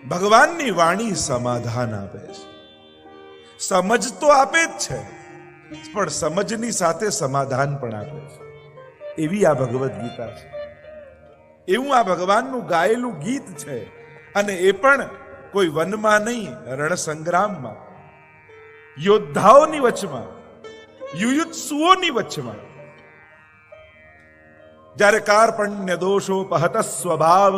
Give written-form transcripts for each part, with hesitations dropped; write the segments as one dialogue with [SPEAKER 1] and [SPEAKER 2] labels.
[SPEAKER 1] ભગવાનની વાણી સમાધાન આપે છે. સમજ તો આપે જ છે, પણ સમજની સાથે સમાધાન પણ આપે છે. એવી આ ભગવદ્ ગીતા છે. એવું આ ભગવાનનું ગાયેલું ગીત છે. અને એ પણ કોઈ વનમાં નહીં, રણસંગ્રામમાં, યોદ્ધાઓની વચમાં, યુયુત્સુઓની વચમાં. જ્યારે કાર્પણ્ય દોષોપહત સ્વભાવ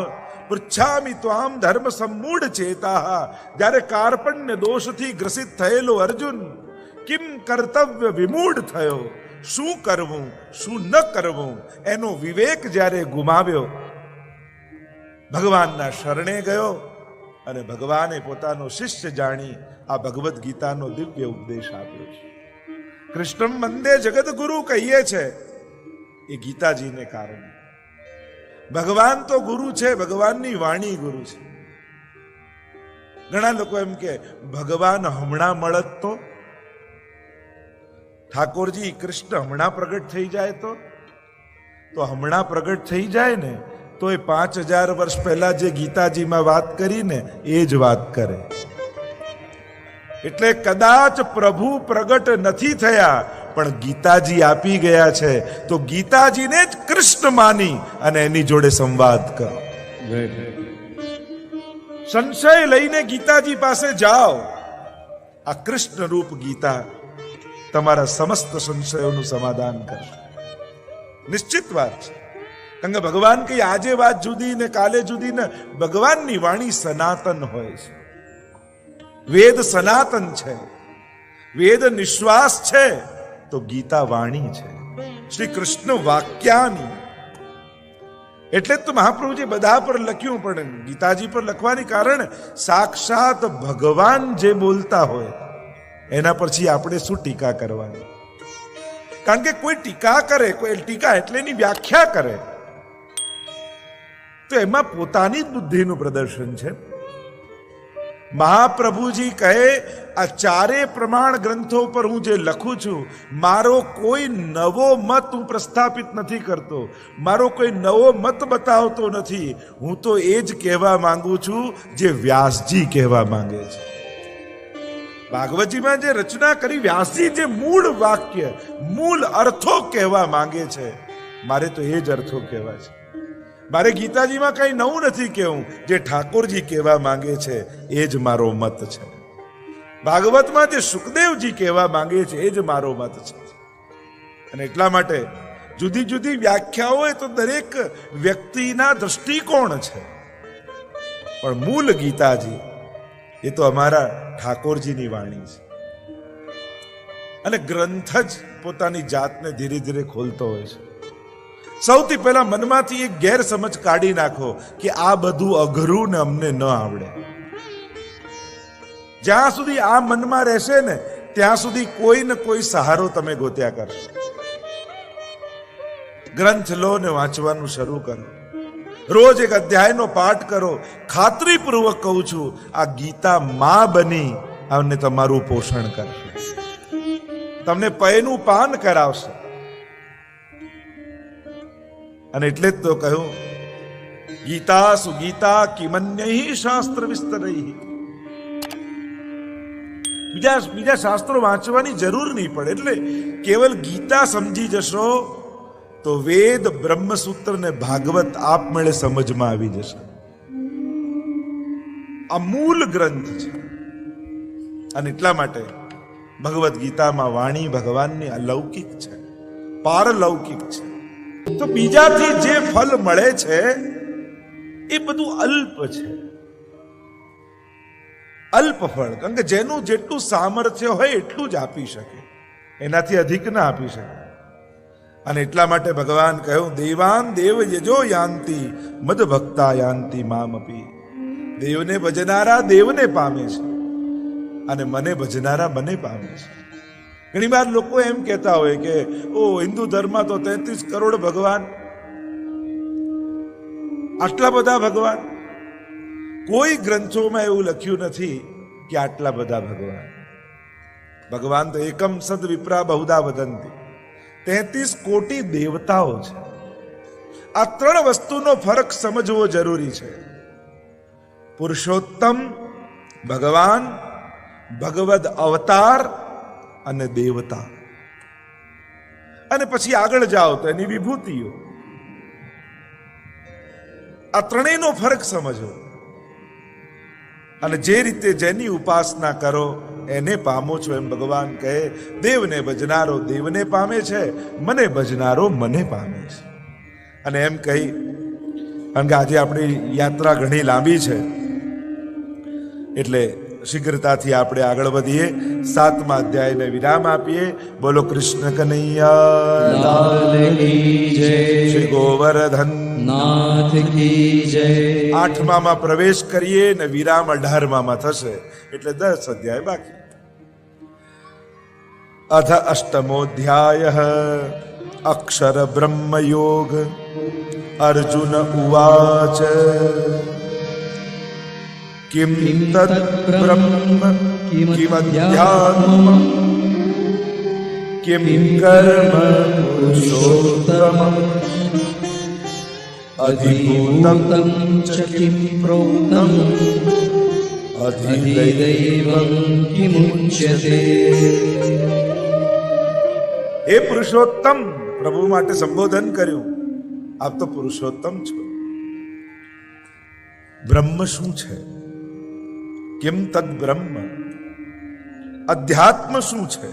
[SPEAKER 1] પૃચ્છામિ ત્વામ ધર્મ સમ્મૂઢ ચેતા. જ્યારે કાર્પણ્ય દોષથી ગ્રસિત થયેલો અર્જુન કિમ કર્તવ્ય વિમૂઢ થયો, શું કરવું શું ન કરવું એનો વિવેક જ્યારે ગુમાવ્યો, ભગવાનના શરણે ગયો અને ભગવાને પોતાનો શિષ્ય જાણી આ ભગવદ્ ગીતાનો દિવ્ય ઉપદેશ આપ્યો છે. કૃષ્ણમ વંદે જગદગુરુ કહીએ છે એ ગીતાજીને કારણે. ભગવાન તો ગુરુ છે, ભગવાનની વાણી ગુરુ છે. ઘણા લોકો એમ કે ભગવાન હમણાં મળત તો, ઠાકોરજી કૃષ્ણ હમણાં પ્રગટ થઈ જાય તો હમણાં પ્રગટ થઈ જાય ને તો એ 5000 વર્ષ પહેલા જે ગીતાજીમાં વાત કરીને એ જ વાત કરે. એટલે કદાચ પ્રભુ પ્રગટ નથી થયા, પણ ગીતાજી આપી ગયા છે, તો ગીતાજીને જ કૃષ્ણ માની અને એની જોડે સંવાદ કરો. સંશય લઈને ગીતાજી પાસે જાઓ. આ કૃષ્ણ રૂપ ગીતા તમારા સમસ્ત સંશયોનું સમાધાન કરશે. નિશ્ચિત વાત છે. કારણ કે ભગવાન કઈ આજે વાત જુદી ને કાલે જુદી ને, ભગવાનની વાણી સનાતન હોય છે. વેદ સનાતન છે, વેદ નિશ્વાસ છે, તો ગીતા વાણી છે, શ્રી કૃષ્ણ વાક્યાની. એટલે તો મહાપ્રભુજી બધા પર લખ્યું, પણ ગીતાજી પર લખવાની કારણ સાક્ષાત ભગવાન જે બોલતા હોય એના પછી આપણે શું ટીકા કરવાની. કારણ કે કોઈ ટીકા કરે, કોઈ ટીકા એટલે એની વ્યાખ્યા કરે તો એમાં પોતાની જ બુદ્ધિનું પ્રદર્શન છે. મહાપ્રભુજી કહે આ ચારે પ્રમાણ ગ્રંથો પર હું જે લખું છું, મારો કોઈ નવો મત હું પ્રસ્થાપિત નથી કરતો, મારો કોઈ નવો મત બતાવતો નથી. હું તો એ જ કહેવા માંગુ છું જે વ્યાસજી કહેવા માંગે છે. ભાગવતજીમાં જે રચના કરી વ્યાસજી, જે મૂળ વાક્ય મૂળ અર્થો કહેવા માંગે છે, મારે તો એ જ અર્થો કહેવા છે. મારે ગીતાજીમાં કઈ નવું નથી કહેવું, જે ઠાકોરજી કહેવા માંગે છે એ જ મારો મત છે. ભાગવતમાં જે સુખદેવજી કહેવા માંગે છે એ જ મારો મત છે. અને એટલા માટે જુદી જુદી વ્યાખ્યાઓ એ તો દરેક વ્યક્તિના દ્રષ્ટિકોણ છે, પણ મૂળ ગીતાજી એ તો અમારા ઠાકોરજીની વાણી છે. અને ગ્રંથ જ પોતાની જાતને ધીરે ધીરે ખોલતો હોય છે. સૌથી પહેલા મનમાંથી એક ગેરસમજ કાઢી નાખો કે આ બધું અઘરું ને અમને ન આવડે. જ્યાં સુધી આ મનમાં રહેશે ને ત્યાં સુધી કોઈ ને કોઈ સહારો તમે ગોત્યા કરશો. ગ્રંથ લો ને વાંચવાનું શરૂ કરો. રોજ એક અધ્યાયનો પાઠ કરો. ખાતરીપૂર્વક કહું છું, આ ગીતા માં બની અને તમારું પોષણ કરશે, તમને પૈનું પાન કરાવશે. અને એટલે જ તો કહ્યું, ગીતા સુગીતા કિમન્યૈ શાસ્ત્ર વિસ્તરૈ. બીજા શાસ્ત્રો વાંચવાની જરૂર નહીં પડે. એટલે કેવલ ગીતા સમજી જશો તો વેદ, બ્રહ્મસૂત્ર ને ભાગવત આપમેળે સમજમાં આવી જશે. આ મૂળ ગ્રંથ છે. અને એટલા માટે ભગવદ્ ગીતામાં વાણી ભગવાનની અલૌકિક છે, પારલૌકિક છે. તો બીજાથી જે ફલ મળે છે એ બધું અલ્પ છે, અલ્પ ફળ. કારણ કે જેનું જેટલું સામર્થ્ય હોય એટલું જ આપી શકે, એનાથી અધિક ના આપી શકે. અને એટલા માટે ભગવાન કહ્યું, દેવાન દેવ યજો યાંતિ મદ ભક્તા યાંતિ મામપી. દેવને ભજનારા દેવને પામે છે અને મને ભજનારા મને પામે છે. ઘણી વાર લોકો એમ કહેતા હોય કે ઓ હિન્દુ ધર્મમાં તો 33 કરોડ ભગવાન, આટલા બધા ભગવાન. કોઈ ગ્રંથોમાં એવું લખ્યું નથી કે આટલા બધા ભગવાન. ભગવાન તો એકમ સદ વિપ્રા બહુધા વદંતી. 33 કોટી દેવતાઓ છે. આ ત્રણ વસ્તુનો ફરક સમજવો જરૂરી છે. પુરુષોત્તમ ભગવાન, ભગવદ અવતાર અને દેવતા. અને પછી આગળ જાઓ તો એની વિભૂતિઓ. આ ત્રણેયનો ફરક સમજો. અને જે રીતે જેની ઉપાસના કરો એને પામો છો, એમ ભગવાન કહે દેવને ભજનારો દેવને પામે છે, મને ભજનારો મને પામે છે. અને એમ કહી, કારણ કે આજે આપણી યાત્રા ઘણી લાંબી છે એટલે શીઘ્રતાથી આપણે આગળ વધીએ. 7મા અધ્યાયને વિરામ આપીએ. બોલો કૃષ્ણ કનૈયા લાલ કી જય, શ્રી ગોવર્ધન નાથ કી જય. 8મા પ્રવેશ કરીએ ને વિરામ 18મા થશે એટલે 10 અધ્યાય બાકી. અથ 8મોऽધ્યાયઃ અક્ષર બ્રહ્મ યોગ. અર્જુન ઉવાચ કિમ તત બ્રહ્મ કિમધ્યાત્મં કિમ કર્મ પુરુષોત્તમં અધિભૂતં ચ કિમ પ્રોક્તં અધિદૈવં કિમુચ્યતે. હે પુરુષોત્તમ, પ્રભુ માટે સંબોધન કર્યું. આપ તો પુરુષોત્તમ છો. બ્રહ્મ શું છે? કિમ તદ બ્રહ્મ. અધ્યાત્મ શું છે?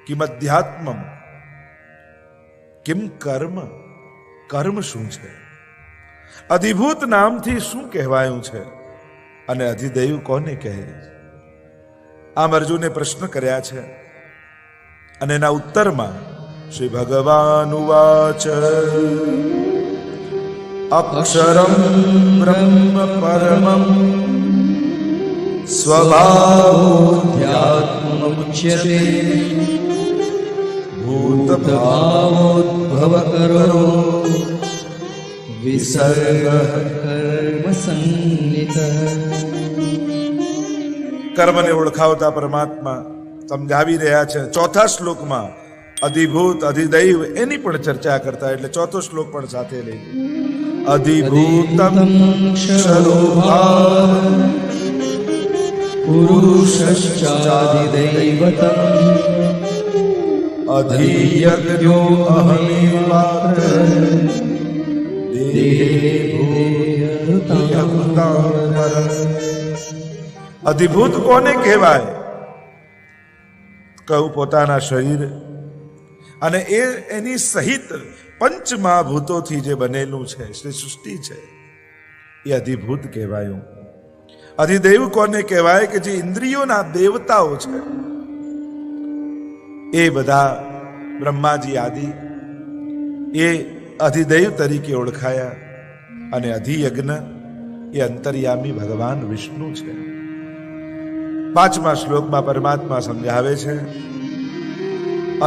[SPEAKER 1] કિમ અધ્યાત્મમ. કિમ કર્મ. કર્મ શું છે? અધિભૂત નામથી શું કહેવાયું છે? અને અધિદૈવ કોને કહે? આમ અર્જુને પ્રશ્ન કર્યા છે. અને એના ઉત્તરમાં શ્રી ભગવાન ઉવાચ અક્ષરમ બ્રહ્મ પરમં સ્વભાવોધ્યાત્મમુચ્યતે ભૂતભાવોદ્ભવકરો વિસર્ગઃ કર્મસંનિધઃ. કર્મને ઓળખાવતા પરમાત્મા સમજાવી રહ્યા છે. 4થા શ્લોકમાં અધિભૂત અધિદૈવ એની પણ ચર્ચા કરતા, એટલે 4થો શ્લોક પણ સાથે લઈ. અધિભૂતમ ક્ષરોભાવ પુરુષશ્ચાધિદૈવતમ અધિયજ્ઞો અહમેવાત્ર અધિભૂત કોને કહેવાય? કહું પોતાના શરીર અને એની સહિત પંચમહાભૂતોથી જે બનેલું છે, સૃષ્ટિ છે, એ અધિભૂત કહેવાયું. અધિદૈવ કોને કહેવાય? કે જે ઇન્દ્રિયોના દેવતાઓ છે એ બધા બ્રહ્માજી આદિ એ અધિદૈવ તરીકે ઓળખાયા. અને અધિયજ્ઞ એ અંતર્યામી ભગવાન વિષ્ણુ છે. 5મા શ્લોકમાં પરમાત્મા સમજાવે છે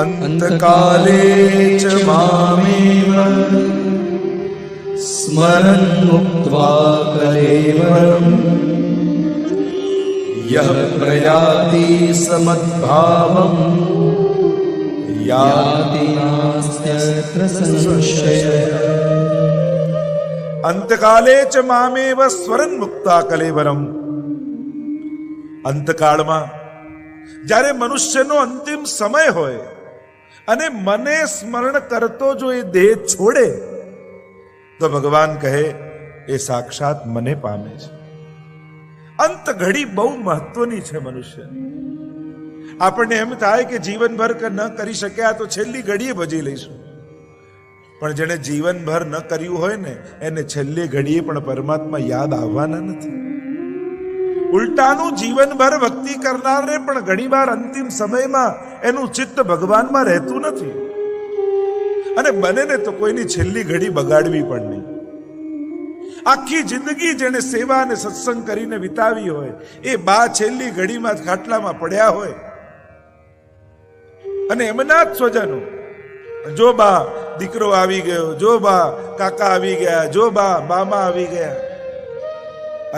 [SPEAKER 1] અંતકાલે ચ મામેવ સ્મરન મુક્ત્વા કલેવરમ યહ પ્રયાતિ સમદ્ભાવમ યાતિ નાસ્ત્યત્ર સંશય. અંતકાલે ચ મામેવ સ્મરન મુક્ત્વા કલેવરમ. અંતકાળમાં જ્યારે મનુષ્યનો અંતિમ સમય હોય અને મને સ્મરણ કરતો જો એ દેહ છોડે તો ભગવાન કહે એ સાક્ષાત મને પામે છે. અંત ઘડી બહુ મહત્વની છે મનુષ્ય. આપણને એમ થાય કે જીવનભર ન કરી શક્યા તો છેલ્લી ઘડીએ ભજી લઈશું, પણ જેને જીવનભર ન કર્યું હોય ને એને છેલ્લી ઘડીએ પણ પરમાત્મા યાદ આવવાના નથી. ઉલટાનું જીવનભર ભક્તિ કરનારને પણ ઘણીવાર અંતિમ સમયમાં એનું ચિત્ત ભગવાનમાં રહેતું નથી. અને બને ને તો કોઈની છેલ્લી ઘડી બગાડવી પણ નહીં. આખી જિંદગી જેને સેવા અને સત્સંગ કરીને વિતાવી હોય એ બા છેલ્લી ઘડીમાં ખાટલામાં પડ્યા હોય અને એમના જ સ્વજનો, જો બા દીકરો આવી ગયો, જો બા કાકા આવી ગયા, જો બા મામા આવી ગયા.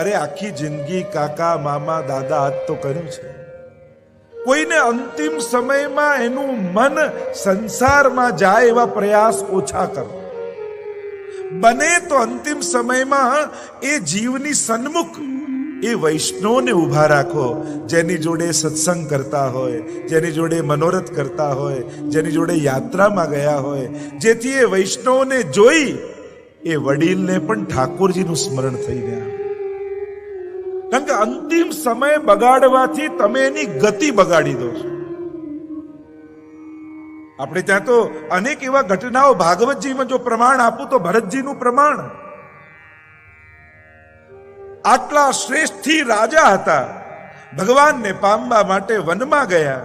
[SPEAKER 1] અરે આખી જિંદગી કાકા મામા દાદા આજ તો કર્યું છે. કોઈને અંતિમ સમયમાં એનું મન સંસારમાં જાય એવા પ્રયાસ ઓછા કરો. બને તો અંતિમ સમયમાં એ જીવની સન્મુખ એ વૈષ્ણવને ઊભા રાખો, જેની જોડે સત્સંગ કરતા હોય, જેની જોડે મનોરથ કરતા હોય, જેની જોડે યાત્રામાં ગયા હોય, જેથી એ વૈષ્ણવને જોઈ એ વડીલને પણ ઠાકોરજીનું સ્મરણ થઈને આવે. કારણ કે અંતિમ સમય બગાડવાથી તમે એની ગતિ બગાડી દો છો. આપણે ત્યાં તો અનેક એવા ઘટનાઓ, ભાગવતજીમાં જો પ્રમાણ આપું તો ભરતજીનું પ્રમાણ. આટલા શ્રેષ્ઠથી રાજા હતા, ભગવાનને પામવા માટે વનમાં ગયા,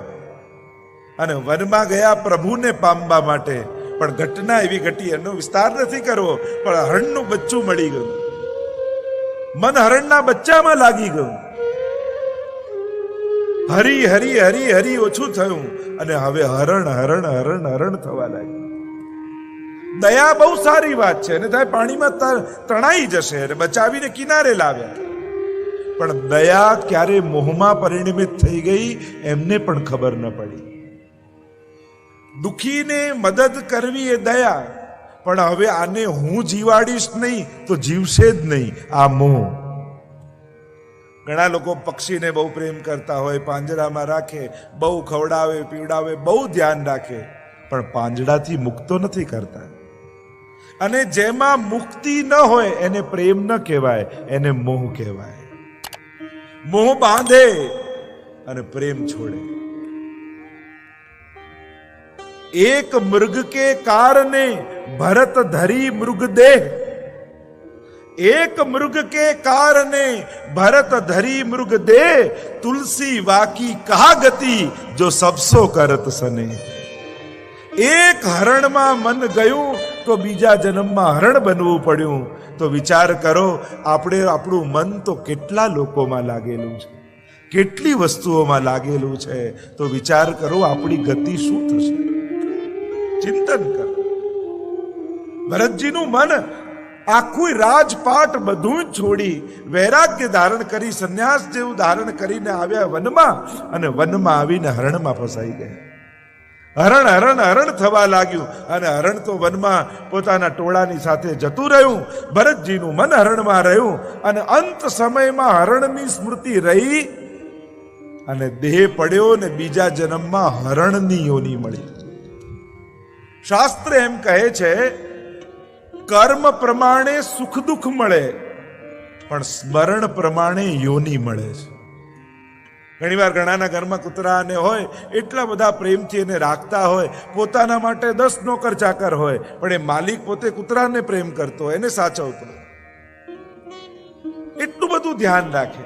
[SPEAKER 1] અને વનમાં ગયા પ્રભુને પામવા માટે. પણ ઘટના એવી ઘટી, એનો વિસ્તાર નથી કરવો, પણ હરણનું બચ્ચું મળી ગયું, મન હરણના બચ્ચામાં લાગી ગયું. હરી હરી હરી હરી ઓછું થયું, અને હવે હરણ હરણ હરણ હરણ થવા લાગ્યું. દયા બહુ સારી વાત છે, અને થાય પાણીમાં તણાઈ જશે, અને બચાવીને કિનારે લાવ્યા. પણ દયા ક્યારે મોહમાં પરિણમિત થઈ ગઈ એમને પણ ખબર ન પડી. દુખીને મદદ કરવી એ દયા, પણ હવે આને હું જીવાડીશ નહીં તો જીવશે જ નહીં, આ મોહ. ઘણા લોકો પક્ષીને બહુ પ્રેમ કરતા હોય, પાંજરામાં રાખે, બહુ ખવડાવે પીવડાવે, બહુ ધ્યાન રાખે, પણ પાંજરાથી મુક્તો નથી કરતા. અને જેમાં મુક્તિ ન હોય એને પ્રેમ ન કહેવાય, એને મોહ કહેવાય. મોહ બાંધે અને પ્રેમ છોડે. એક મૃગ કે કારણે ભરત ધરી મૃગ દેહ, एक मृग के कारणे भरत धरी मृग दे, तुलसी वाकी कहा गति जो सबसो करत सने. एक हरणમાં મન ગયું તો બીજા જન્મમાં હરણ બનવું પડ્યું. તો વિચાર કરો, આપણે આપણું મન તો કેટલા લોકોમાં લાગેલું છે, કેટલી વસ્તુઓમાં લાગેલું છે. તો વિચાર કરો આપણી ગતિ શું થશે, ચિંતન કરો. ભરતજીનું મન આખું રાજપાટ બધું જ છોડી વૈરાગ્ય ધારણ કરી, સંન્યાસ જેવું ધારણ કરીને આવ્યા વનમાં, અને વનમાં આવીને હરણમાં ફસાઈ ગયા. હરણ હરણ હરણ થવા લાગ્યું, અને હરણ તો વનમાં પોતાના ટોળાની સાથે જતું રહ્યું. ભરતજીનું મન હરણમાં રહ્યું, અને અંત સમયમાં હરણની સ્મૃતિ રહી, અને દેહ પડ્યો, ને બીજા જન્મમાં હરણની યોની મળી. શાસ્ત્ર એમ કહે છે, કર્મ પ્રમાણે સુખ દુઃખ મળે, પણ સ્મરણ પ્રમાણે યોની મળે છે. ઘણી વાર ઘણાના ઘરમાં કૂતરાને હોય, એટલા બધા પ્રેમથી એને રાખતા હોય, પોતાના માટે 10 નોકર ચાકર હોય, પણ એ માલિક પોતે કૂતરાને પ્રેમ કરતો હોય, એને સાચવતો, એટલું બધું ધ્યાન રાખે.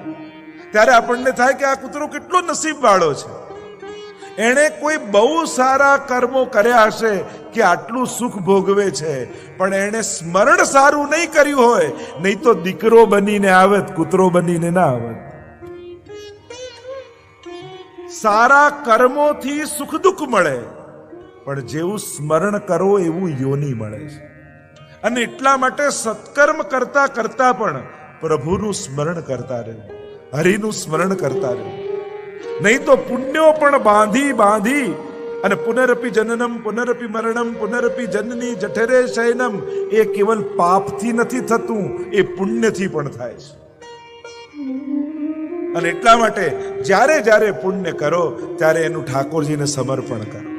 [SPEAKER 1] ત્યારે આપણને થાય કે આ કૂતરો કેટલો નસીબ વાળો છે. એણે કોઈ બહુ સારા કર્મો કર્યા હશે કે આટલું સુખ ભોગવે છે, પણ એણે સ્મરણ સારું નહીં કર્યું હોય, નહીં તો દીકરો બનીને આવત, કૂતરો બનીને ના આવત. સારા કર્મોથી સુખ દુઃખ મળે, પણ જેવું સ્મરણ કરો એવું યોની મળે છે. અને એટલા માટે સત્કર્મ કરતા કરતા પણ પ્રભુનું સ્મરણ કરતા રહેવું, હરિનું સ્મરણ કરતા રહેવું. નહીં તો પુણ્યો પણ બાંધી બાંધી, અને પુનરપી જનનમ પુનરપી મરણમ પુનરપી જનની જઠરે શયનમ, એ કેવલ પાપથી નથી થતું, એ પુણ્યથી પણ થાય છે. અને એટલા માટે જ્યારે જ્યારે પુણ્ય કરો ત્યારે એનું ઠાકોરજીને સમર્પણ કરો,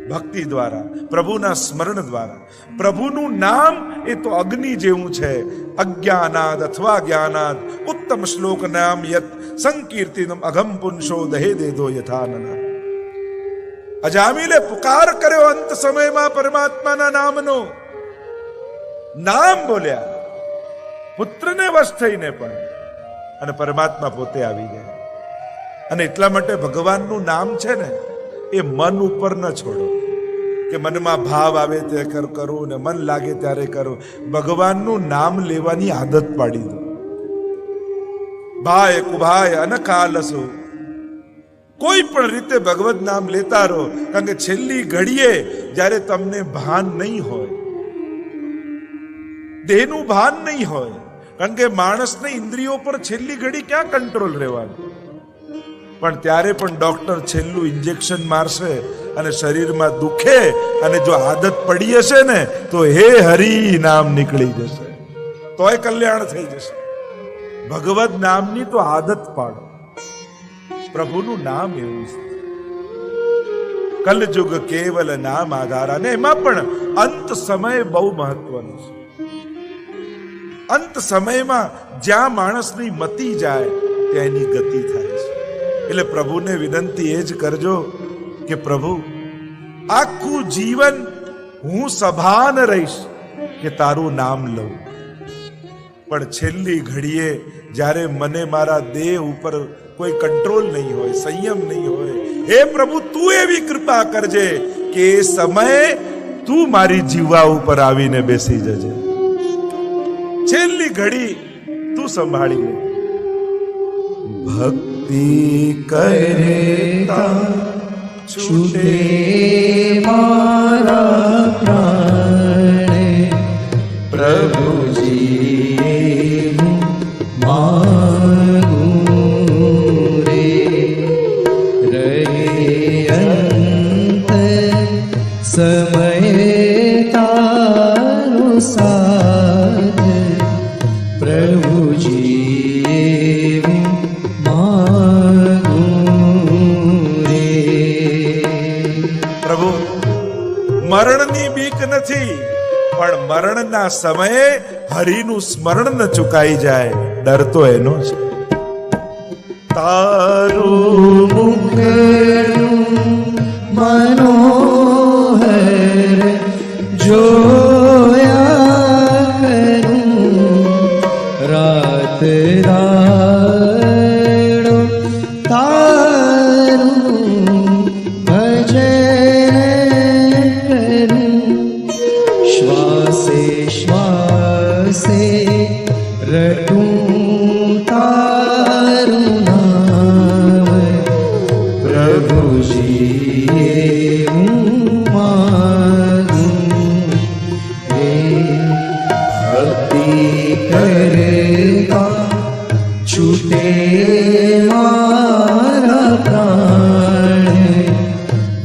[SPEAKER 1] ભક્તિ દ્વારા, પ્રભુના સ્મરણ દ્વારા. પ્રભુનું નામ એ તો અગ્નિ જેવું છે. અજ્ઞાનાદ અથવા જ્ઞાનાદ ઉત્તમ શ્લોક નામ યત સંકીર્તિનમ અઘમ પુંસો દહે દેદો યથાનના. અજામિલે પુકાર કર્યો અંત સમયમાં પરમાત્માના નામનો. નામ બોલ્યા પુત્રને વશ થઈને પણ, અને પરમાત્મા પોતે આવી ગયા. અને એટલા માટે ભગવાનનું નામ છે ને, એ મન ઉપર ન છોડો કે મનમાં ભાવ આવે તે કરો, ને મન લાગે ત્યારે કરો. ભગવાનનું નામ લેવાની આદત પાડી દો. ભાય કુભાય અનખાલસુ, કોઈ પણ રીતે ભગવત નામ લેતા રહો. કારણ કે છેલ્લી ઘડીએ જ્યારે તમને ભાન નહીં હોય, દેહનું ભાન નહીં હોય, કારણ કે માણસને ઇન્દ્રિયો પર છેલ્લી ઘડી ક્યાં કંટ્રોલ રહેવાનું, પણ ત્યારે પણ ડોક્ટર છેલ્લું ઇન્જેક્શન મારશે અને શરીરમાં દુખે અને જો આદત પડી હશે ને તો હે હરી નામ નીકળી જશે, તોય કલ્યાણ થઈ જશે. ભગવત નામની તો આદત પાડો. પ્રભુનું નામ એવું છે. કલયુગ કેવલ નામ આધારા. ને એમાં પણ અંત સમય બહુ મહત્વનો છે. અંત સમયમાં જ્યાં માણસની મતિ જાય ત્યાં એની ગતિ થાય છે. એટલે પ્રભુને વિનંતી એ જ કરજો કે પ્રભુ આખું જીવન હું સભાન રહીશ કે તારું નામ લઉં, પણ છેલ્લી ઘડીએ જ્યારે મને મારા દેહ ઉપર કોઈ કંટ્રોલ નહીં હોય, સંયમ નહીં હોય, હે પ્રભુ તું એવી કૃપા કરજે કે એ સમયે તું મારી જીવા ઉપર આવીને બેસી જજે. છેલ્લી ઘડી તું સંભાળી લે. ભક્તિ કરતા છૂટે મારા પ્રાણ, પ્રભુજી માગું રે. રહે અંત સમય તારો સાથ, પ્રભુજી પ્રભુ મરણની બીક નથી, પણ મરણના સમયે હરિનું સ્મરણ ન ચુકાઈ જાય, ડર તો એનો છે. તારું મુખનું મનોહર જોયા કરું, રાત દાડો તારું ભજન કરું, શ્વાસે શ્વાસે રટું તારું નામ, પ્રભુજી હું માગું રે. ભક્તિ કરતા છૂટે મારા પ્રાણ,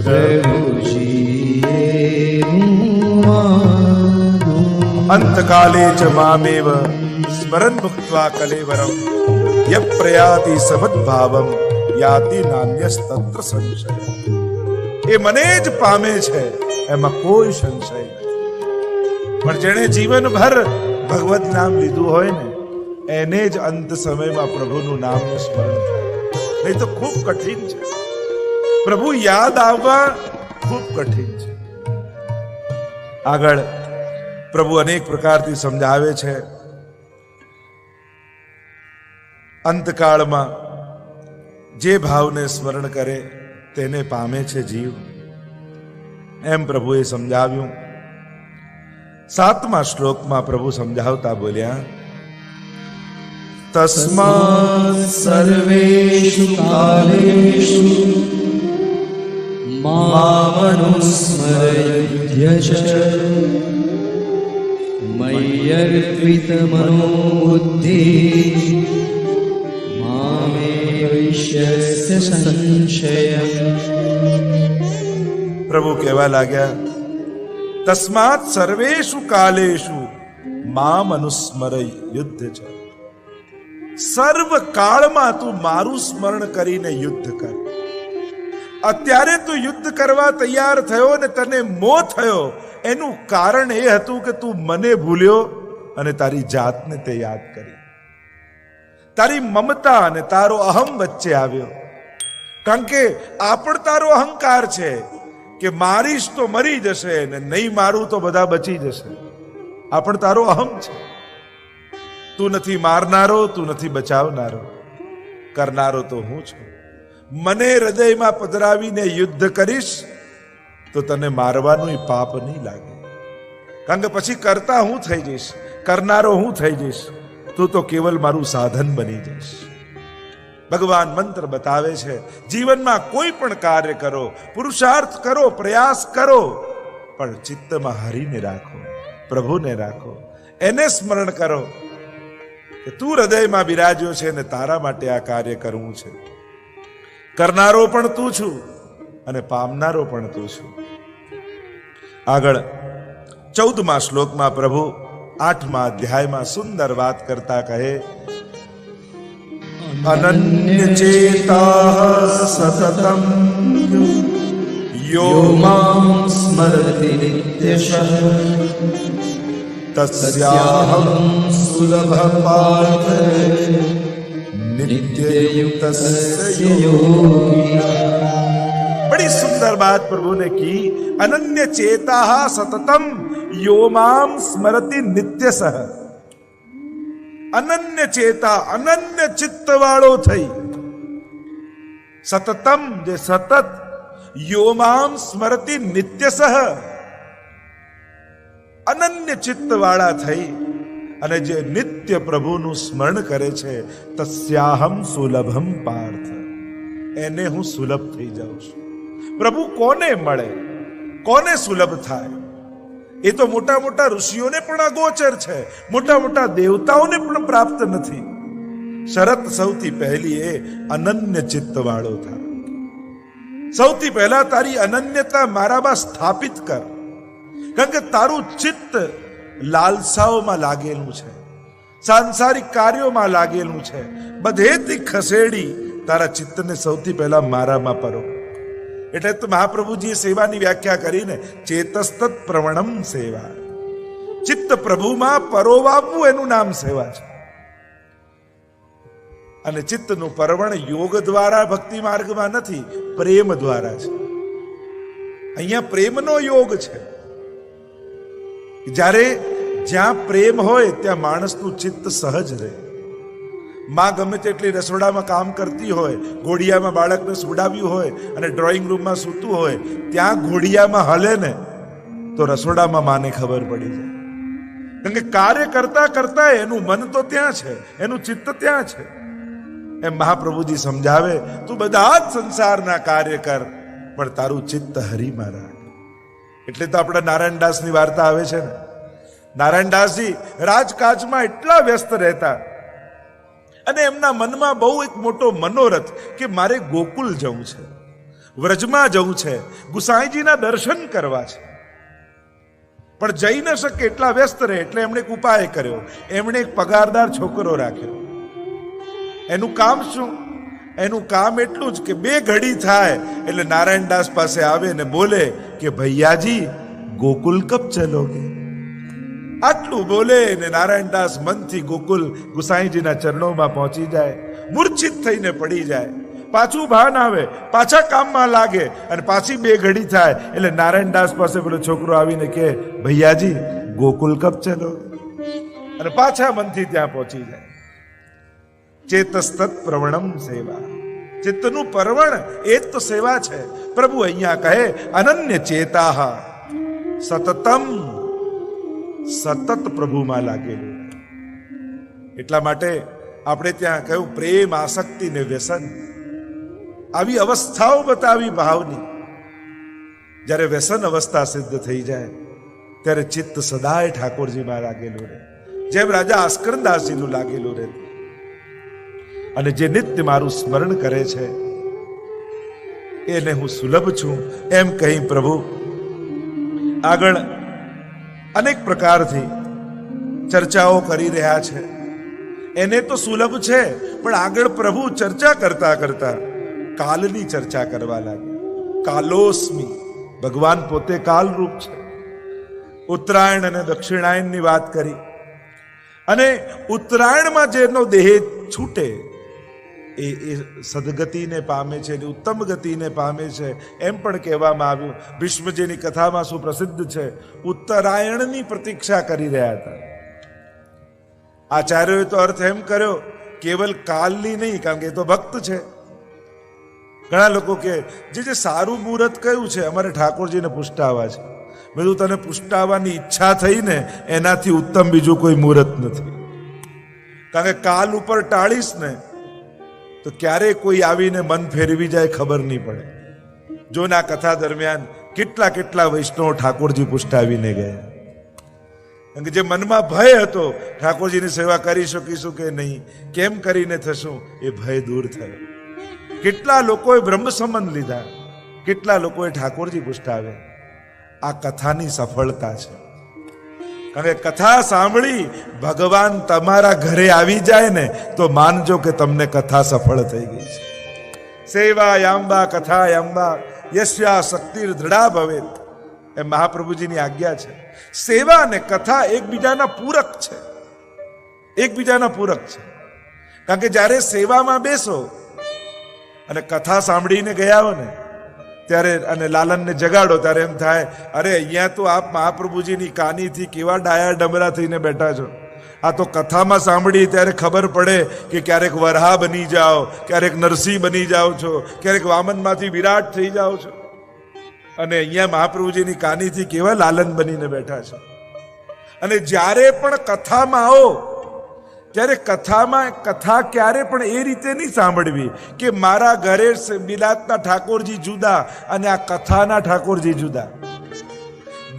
[SPEAKER 1] પ્રભુજી હું માગું. અંતકાલે ચ મામેવ સ્મરન મુક્ત્વા કલેવરમ, યઃ પ્રયાતિ સમદ્ભાવમ યાતિ નાન્યસ્તત્ર સંશય. એ મને જ પામે છે, એમાં કોઈ સંશય નથી. પણ જેણે જીવનભર ભગવત નામ લીધું હોય ને એને જ અંત સમયમાં પ્રભુનું નામનું સ્મરણ થાય. નહીં તો ખૂબ કઠિન છે. પ્રભુ યાદ આવવા ખૂબ કઠિન છે. આગળ પ્રભુ અનેક પ્રકારથી સમજાવે છે. અંતકાળમાં જે ભાવને સ્મરણ કરે તેને પામે છે જીવ, એમ પ્રભુએ સમજાવ્યું. 7મા શ્લોકમાં પ્રભુ સમજાવતા બોલ્યા, તસ્માत् સર્વેષુ કાલેષુ મામનુસ્મરય ચ મય્યર્પિત મનો બુદ્ધિ મામે વિશ્યસ્ય સંશયમ. પ્રભુ કહેવા લાગ્યા, તસ્માત સર્વેષુ કાલેષુ મામ અનુસ્મરય યુદ્ધ છે. સર્વ કાળમાં તું મારું સ્મરણ કરીને યુદ્ધ કર. અત્યારે તું યુદ્ધ કરવા તૈયાર થયો ને તને મોહ થયો, એનું કારણ એ હતું કે તું મને ભૂલ્યો અને તારી જાતને તે યાદ કરી. તારી મમતા અને તારો અહમ વચ્ચે આવ્યો. કારણ કે આ પણ તારો અહંકાર છે કે મારીશ તો મરી જશે ને નહીં મારું તો બધા બચી જશે. આ પણ તારો અહમ છે. તું નથી મારનારો, તું નથી બચાવનારો, કરનારો તો હું છું. મને હૃદયમાં પધરાવીને યુદ્ધ કરીશ તો તને મારવાનું પાપ નહીં લાગે, કારણ કે પછી કરતા હું થઈ જઈશ, કરનારો હું થઈ જઈશ, તું તો કેવલ મારું સાધન બની જઈશ. ભગવાન મંત્ર બતાવે છે, જીવનમાં કોઈ પણ કાર્ય કરો, પુરુષાર્થ કરો, પ્રયાસ કરો, પણ ચિત્તમાં હરિને રાખો, પ્રભુને રાખો, એને સ્મરણ કરો કે તું હૃદયમાં બિરાજ્યો છે ને તારા માટે આ કાર્ય કરવું છે. કરનારો પણ તું છું, અને પામનારો પણ તું છું. આગળ 14મા શ્લોકમાં પ્રભુ 8મા અધ્યાયમાં સુંદર વાત કરતા કહે, અનન્ય ચેતા સતતમ યો માં સ્મરતિ નિત્યશઃ તસ્યાહં સુલભ પાર્થ નિત્યયુક્તસ્ય યોગી. बड़ी सुंदर बात प्रभु ने की. अनन्य चेता सततम यो माम स्मरति नित्यसह. अनन्य चेता, अनन्य चित्त वाળો થઈ, સતતમ જે સતત, યો મામ સ્મરતિ નિત્યસહ, અનન્ય ચિત્ત વાળા થઈ અને જે નિત્ય પ્રભુનું સ્મરણ કરે છે, તસ્યાહમ સુલભમ પાર્થ, એને હું સુલભ થઈ જાઉં છું. પ્રભુ કોને મળે, કોને સુલભ થાય? એ તો મોટા મોટા ઋષિઓને પણ અગોચર છે, મોટા મોટા દેવતાઓને પણ પ્રાપ્ત નથી. શરત સૌથી પહેલી એ અનન્ય ચિત્ત વાળો થાય. સૌથી પહેલા તારી અનન્યતા મારામાં સ્થાપિત કર, કારણ કે તારું ચિત્ત લાલસાઓમાં લાગેલું છે, સાંસારિક કાર્યોમાં લાગેલું છે. બધેથી ખસેડી તારા ચિત્તને સૌથી પહેલા મારામાં પરો. એટલે તો મહાપ્રભુજીએ સેવાની વ્યાખ્યા કરીને ચેતસ્તત પ્રવણમ સેવા. ચિત્ત પ્રભુમાં પરોવાવવું એનું નામ સેવા છે. અને ચિત્તનું પરવણ યોગ દ્વારા ભક્તિ માર્ગમાં નથી, પ્રેમ દ્વારા છે. અહીંયા પ્રેમનો યોગ છે. જ્યારે જ્યાં પ્રેમ હોય ત્યાં માણસનું ચિત્ત સહજ રહે. માં ગમે તેટલી રસોડામાં કામ કરતી હોય, ઘોડિયામાં બાળકને સુડાવ્યું હોય અને ડ્રોઈંગ રૂમમાં સૂતું હોય, ત્યાં ઘોડિયામાં હલે ને તો રસોડામાં માને ખબર પડી જાય. કારણ કે કાર્ય કરતા કરતા એનું મન તો ત્યાં છે, એનું ચિત્ત ત્યાં છે. એમ મહાપ્રભુજી સમજાવે, તું બધા જ સંસારના કાર્ય કર, પણ તારું ચિત્ત હરિમાં રાખ. એટલે તો આપણા નારાયણદાસની વાર્તા આવે છે ને. નારાયણદાસજી રાજકાજમાં એટલા વ્યસ્ત રહેતા અને એમના મનમાં બહુ એક મોટો મનોરથ કે મારે ગોકુલ જવું છે, વ્રજમાં જવું છે, ગુસાઈજીના દર્શન કરવા છે. પણ જઈ ન શકે, એટલા વ્યસ્ત રહે. એટલે એમણે એક ઉપાય કર્યો. એમણે એક પગારદાર છોકરો રાખ્યો. એનું કામ શું? એનું કામ એટલું જ કે 2 ઘડી થાય એટલે નારાયણદાસ પાસે આવે ને બોલે કે ભૈયાજી ગોકુલ કબ ચલોગે. આટલું બોલે ને નારાયણદાસ મનથી ગોકુલ ગુસાઈજીના ચરણોમાં પહોંચી જાય, મૂર્છિત થઈને પડી જાય. પાછું ભાન આવે, પાછા કામમાં લાગે અને પાછી 2 ઘડી થાય એટલે નારાયણદાસ પાસે પેલો છોકરો આવીને કહે ભૈયાજી ગોકુલ કબ ચલોગે, અને પાછા મનથી ત્યાં પહોંચી જાય. ચેતસ્તત પ્રવણમ સેવા. ચિત્તનું પરવણ એ જ તો સેવા છે. પ્રભુ અહીંયા કહે અનન્ય ચેતાહ સતતમ, સતત પ્રભુમાં લાગેલું. એટલા માટે આપણે ત્યાં કહ્યું પ્રેમ, આસક્તિ ને વ્યસન, આવી અવસ્થાઓ બતાવી ભાવની. જ્યારે વ્યસન અવસ્થા સિદ્ધ થઈ જાય ત્યારે ચિત્ત સદાય ઠાકોરજીમાં લાગેલું રહે, જેમ રાજા આસ્કરદાસજીનું લાગેલું રહે. અને જે નિત્ય મારું સ્મરણ કરે છે એને હું સુલભ છું એમ કહી પ્રભુ આગળ અનેક પ્રકારથી ચર્ચાઓ કરી રહ્યા છે. એને તો સુલભ છે, પણ આગળ પ્રભુ ચર્ચા કરતા કરતા કાલની ચર્ચા કરવા લાગ્યા. કાલોસ્મી, ભગવાન પોતે કાલરૂપ છે. ઉત્તરાયણ અને દક્ષિણાયનની વાત કરી, અને ઉત્તરાયણમાં જેનો દેહ છૂટે એ સદગતિને પામે છે, ઉત્તમ ગતિને પામે છે એમ પણ કહેવામાં આવ્યું. ભીષ્મજીની કથામાં શું પ્રસિદ્ધ છે, ઉત્તરાયણની પ્રતીક્ષા કરી રહ્યા હતા. આચાર્યોએ તો અર્થ એમ કર્યો કેવલ કાલની નહીં, કારણ કે એ તો ભક્ત છે. ઘણા લોકો કે જે સારું મુહૂર્ત કયું છે, અમારે ઠાકોરજીને પુષ્ટાવા છે. મેં કીધું તને પુષ્ટાવાની ઈચ્છા થઈ ને એનાથી ઉત્તમ બીજું કોઈ મુહૂર્ત નથી. કારણ કે કાલ ઉપર ટાળીશ ને તો ક્યારે કોઈ આવીને મન ફેરવી જાય ખબર નહીં પડે. જો ના કથા દરમિયાન કેટલા કેટલા વૈષ્ણવ ઠાકોરજી પુષ્ટાવીને ગયા. કારણ કે જે મનમાં ભય હતો ઠાકોરજીની સેવા કરી શકીશું કે નહીં, કેમ કરીને થશું, એ ભય દૂર થયો. કેટલા લોકોએ બ્રહ્મ સંબંધ લીધા. કેટલા લોકોએ ઠાકોરજી પૂછતા આવે, આ કથાની સફળતા છે. કારણ કે કથા સાંભળી ભગવાન તમારા ઘરે આવી જાય ને તો માનજો કે તમને કથા સફળ થઈ ગઈ છે. સેવા યાંબા કથા યાંબા યસ્યા શક્તિર દૃઢા ભવેત, એ મહાપ્રભુજીની આજ્ઞા છે. સેવા અને કથા એકબીજાના પૂરક છે, એકબીજાના પૂરક છે. કારણ કે જ્યારે સેવામાં બેસો અને કથા સાંભળીને ગયા હો ને ત્યારે, અને લાલનને જગાડો ત્યારે એમ થાય, અરે અહીંયા તો આપ મહાપ્રભુજીની કાનીથી કેવા ડાયા ડમરા થઈને બેઠા છો. આ તો કથામાં સાંભળી ત્યારે ખબર પડે કે ક્યારેક વરહા બની જાઓ, ક્યારેક નરસિંહ બની જાઓ છો, ક્યારેક વામનમાંથી વિરાટ થઈ જાઓ છો, અને અહીંયા મહાપ્રભુજીની કાનીથી કેવા લાલન બનીને બેઠા છે. અને જ્યારે પણ કથામાં આવો ત્યારે કથામાં કથા ક્યારે પણ એ રીતે નહીં સાંભળવી કે મારા ઘરે બિલાતના ઠાકોરજી જુદા અને આ કથાના ઠાકોરજી જુદા.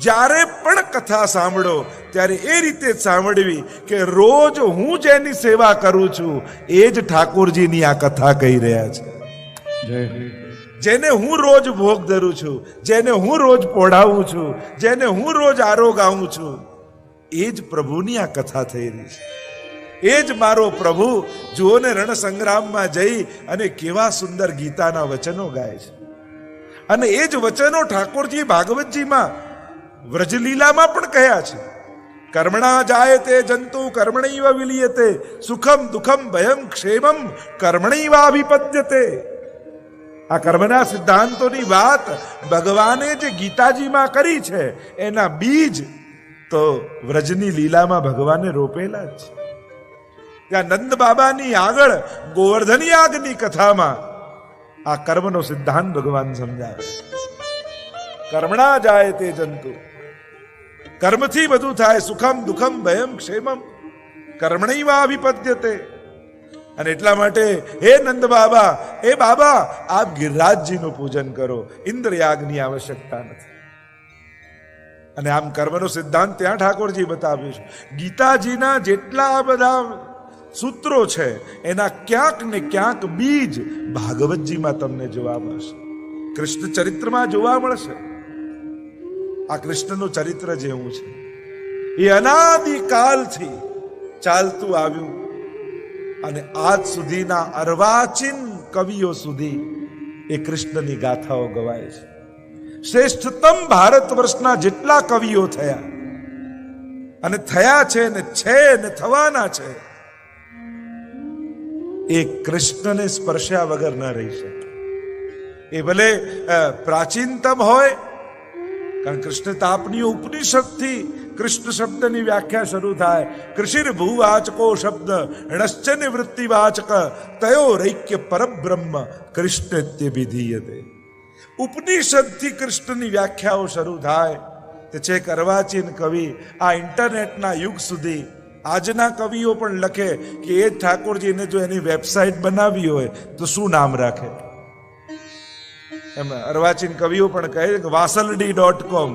[SPEAKER 1] જ્યારે પણ કથા સાંભળો ત્યારે એ રીતે જ સાંભળવી કે રોજ હું જેની સેવા કરું છું એ જ ઠાકોરજીની આ કથા કહી રહ્યા છે. જેને હું રોજ ભોગ ધરું છું, જેને હું રોજ પોઢાવું છું, જેને હું રોજ આરોગ આવું છું, એ જ પ્રભુની આ કથા થઈ રહી છે. એ જ મારો પ્રભુ. જુઓ ને રણ સંગ્રામમાં જઈ અને કેવા સુંદર ગીતાના વચનો ગાય છે. અને એ જ વચનો ઠાકોરજી ભાગવતજીમાં વ્રજલીલામાં પણ કહ્યા છે. કર્મણા જાય તે જંતુ કર્મણૈવ વિલીયતે, સુખમ દુઃખમ ભયમ ક્ષેમમ કર્મણૈવાભિપદ્યતે. આ કર્મના સિદ્ધાંતોની વાત ભગવાને જે ગીતાજીમાં કરી છે એના બીજ તો વ્રજની લીલામાં ભગવાને રોપેલા જ છે. ત્યાં નંદ બાબાની આગળ ગોવર્ધન યાગની કથામાં આ કર્મનો સિદ્ધાંત ભગવાન સમજાવે. કર્મણા જાય તે જંતુ, કર્મથી બધું થાય. સુખમ દુઃખમ ભયમ ક્ષેમમ કર્મણૈવાભિપદ્યતે. અને એટલા માટે હે નંદ બાબા, હે બાબા, આપ ગિરિરાજજીનું પૂજન કરો, ઇન્દ્રયાગની આવશ્યકતા નથી. અને આમ કર્મનો સિદ્ધાંત ત્યાં ઠાકોરજી બતાવ્યું છે. ગીતાજીના જેટલા બધા સૂત્રો છે એના ક્યાંક ને ક્યાંક બીજ ભાગવતજીમાં તમને જોવા મળશે, કૃષ્ણ ચરિત્રમાં જોવા મળશે. આ કૃષ્ણનું ચરિત્ર જેવું છે એ અનાદિકાલથી ચાલતું આવ્યું અને આજ સુધીના અર્વાચીન કવિઓ સુધી એ કૃષ્ણની ગાથાઓ ગવાય છે. શ્રેષ્ઠતમ ભારત વર્ષના જેટલા કવિઓ થયા અને થયા છે ને થવાના છે, એ કૃષ્ણને સ્પર્શ્યા વગર ન રહી શકે. એ ભલે પ્રાચીનતમ હોય, કારણ કૃષ્ણ તાપની ઉપનિષદથી કૃષ્ણ શબ્દની વ્યાખ્યા શરૂ થાય. કૃષિર ભૂવાચકો શબ્દ ણશ્ચ નિવૃત્તિવાચક તયો રૈક્ય પરબ્રહ્મ કૃષ્ણત્ય વિધીયતે. ઉપનિષદથી કૃષ્ણની વ્યાખ્યાઓ શરૂ થાય તે છે અર્વાચીન કવિ. આ ઇન્ટરનેટના યુગ સુધી આજના કવિઓ પણ લખે કે એ ઠાકોરજીને જો એની વેબસાઇટ બનાવી હોય તો શું નામ રાખે? એમ અર્વાચીન કવિઓ પણ કહે કે વાસલડી.com,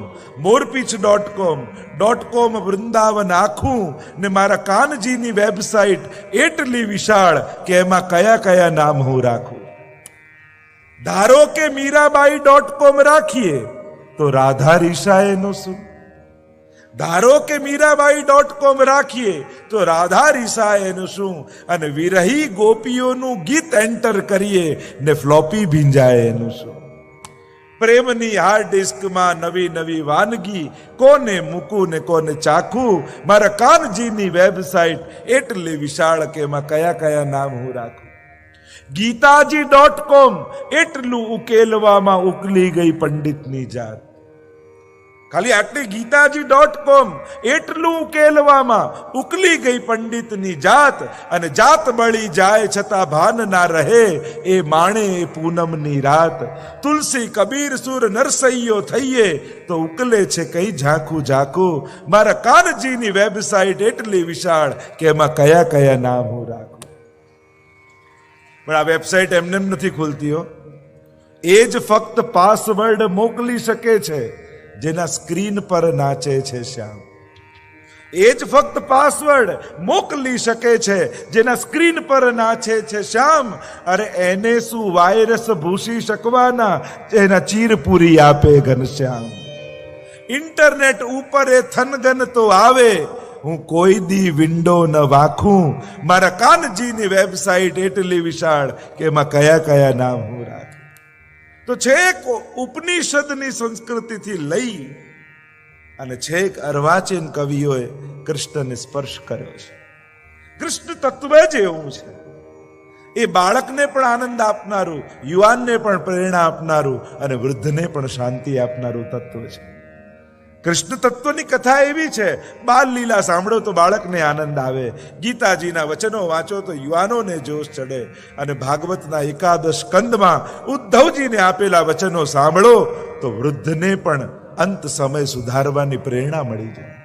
[SPEAKER 1] મોરપીછ.com વૃંદાવન આખું ને મારા કાનજીની વેબસાઇટ એટલી વિશાળ કે એમાં કયા કયા નામ હું રાખું. ધારો કે મીરાબાઈ.com રાખીએ તો રાધા રીસાએનું શું? ધારો કે મીરાબાઈ.com રાખીએ તો રાધા રીસાએનું શું? અને વિરહી ગોપીઓનું ગીત એન્ટર કરીએ ને ફ્લોપી ભીંજાય એનું શું? પ્રેમની હાર્ડ ડિસ્કમાં નવી નવી વાનગી કોને મૂકું ને કોને ચાખું? મારા કાનજીની વેબસાઇટ એટલી વિશાળ કે એમાં કયા કયા નામ હું રાખું. ગીતાજી.com એટલું ઉકેલવામાં ઉકલી ગઈ પંડિતની જાત. ખાલી આટલી ગીતાજી.com એટલું ઉકેલવામાં ઉકલી ગઈ પંડિતની જાત. અને જાત બળી જાય છતાં ભાન ના રહે એ માણે એ પૂનમની રાત. તુલસી કબીર સુર નરસૈયો થઈએ તો ઉકલે છે કઈ ઝાંખું ઝાંખું. મારા કાનજીની વેબસાઇટ એટલી વિશાળ કે એમાં કયા કયા નામ હું રાખું. પણ આ વેબસાઇટ એમને નથી ખુલતી હો. એ જ ફક્ત પાસવર્ડ મોકલી શકે છે જેના સ્ક્રીન પર નાચે છે શ્યામ. એ જ ફક્ત પાસવર્ડ મોકલી શકે છે જેના સ્ક્રીન પર નાચે છે શ્યામ. અરે એને શું વાયરસ ભૂસી શકવાના, એના ચીરપુરી આપે ઘનશ્યામ. ઇન્ટરનેટ ઉપર એ થનગન તો આવે, હું કોઈ દી વિન્ડો ન વાખું. મારા કાનજીની વેબસાઇટ એટલી વિશાળ કે એમાં કયા કયા નામ હું રાખું. તો છેક ઉપનિષદની સંસ્કૃતિથી લઈ અને છેક અર્વાચીન કવિઓએ કૃષ્ણને સ્પર્શ કર્યો છે. કૃષ્ણ તત્વ જ એવું છે. એ બાળકને પણ આનંદ આપનારું, યુવાનને પણ પ્રેરણા આપનારું અને વૃદ્ધને પણ શાંતિ આપનારું તત્વ છે. કૃષ્ણ તત્વની કથા એવી છે, બાલ લીલા સાંભળો તો બાળકને આનંદ આવે, ગીતાજીના વચનો વાંચો તો યુવાનોને જોશ ચડે, અને ભાગવતના એકાદશ સ્કંદમાં ઉદ્ધવજીને આપેલા વચનો સાંભળો તો વૃદ્ધને પણ અંત સમય સુધારવાની પ્રેરણા મળી જાય.